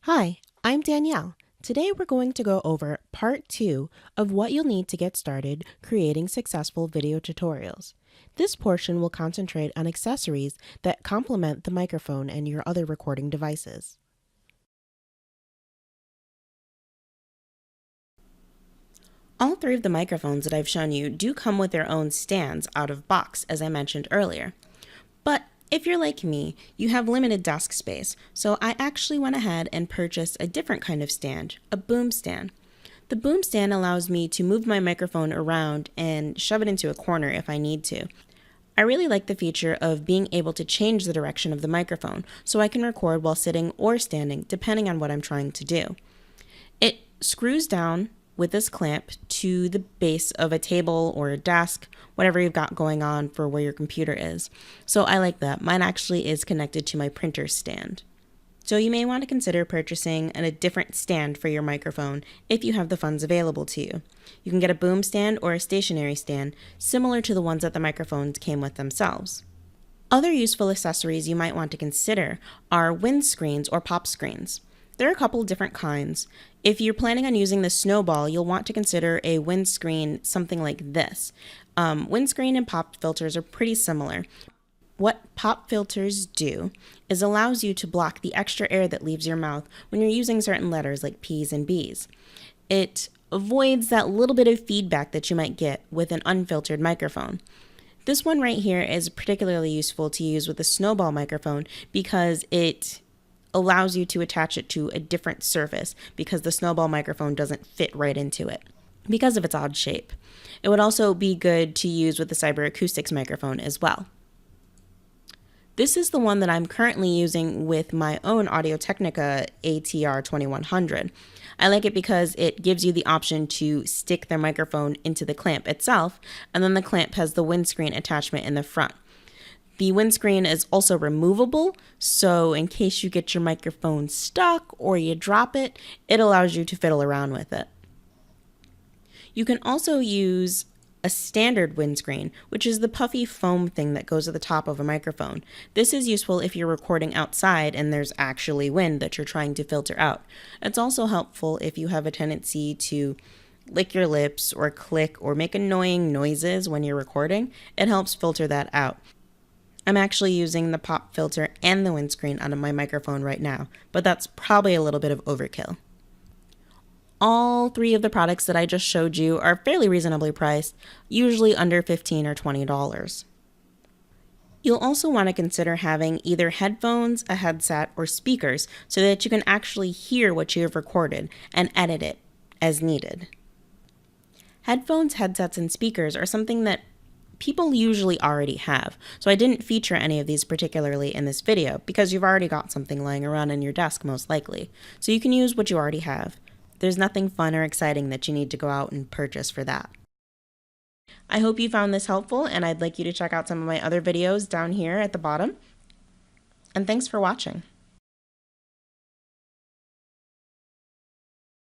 Hi, I'm Danielle. Today we're going to go over part 2 of what you'll need to get started creating successful video tutorials. This portion will concentrate on accessories that complement the microphone and your other recording devices. All three of the microphones that I've shown you do come with their own stands out of box, as I mentioned earlier. But if you're like me, you have limited desk space, so I actually went ahead and purchased a different kind of stand, a boom stand. The boom stand allows me to move my microphone around and shove it into a corner if I need to. I really like the feature of being able to change the direction of the microphone so I can record while sitting or standing depending on what I'm trying to do. It screws down with this clamp to the base of a table or a desk, whatever you've got going on for where your computer is. So I like that. Mine actually is connected to my printer stand. So you may want to consider purchasing a different stand for your microphone if you have the funds available to you. You can get a boom stand or a stationary stand, similar to the ones that the microphones came with themselves. Other useful accessories you might want to consider are windscreens or pop screens. There are a couple different kinds. If you're planning on using the snowball, you'll want to consider a windscreen something like this. Windscreen and pop filters are pretty similar. What pop filters do is allows you to block the extra air that leaves your mouth when you're using certain letters like P's and B's. It avoids that little bit of feedback that you might get with an unfiltered microphone. This one right here is particularly useful to use with a snowball microphone because it allows you to attach it to a different surface because the snowball microphone doesn't fit right into it because of its odd shape. It would also be good to use with the Cyber Acoustics microphone as well. This is the one that I'm currently using with my own Audio-Technica ATR 2100. I like it because it gives you the option to stick their microphone into the clamp itself, and then the clamp has the windscreen attachment in the front. The windscreen is also removable, so in case you get your microphone stuck or you drop it, it allows you to fiddle around with it. You can also use a standard windscreen, which is the puffy foam thing that goes at the top of a microphone. This is useful if you're recording outside and there's actually wind that you're trying to filter out. It's also helpful if you have a tendency to lick your lips or click or make annoying noises when you're recording. It helps filter that out. I'm actually using the pop filter and the windscreen on my microphone right now, but that's probably a little bit of overkill. All three of the products that I just showed you are fairly reasonably priced, usually under $15 or $20. You'll also want to consider having either headphones, a headset, or speakers so that you can actually hear what you have recorded and edit it as needed. Headphones, headsets, and speakers are something that people usually already have, so I didn't feature any of these particularly in this video because you've already got something lying around on your desk most likely, so you can use what you already have. There's nothing fun or exciting that you need to go out and purchase for that. I hope you found this helpful, and I'd like you to check out some of my other videos down here at the bottom, and thanks for watching.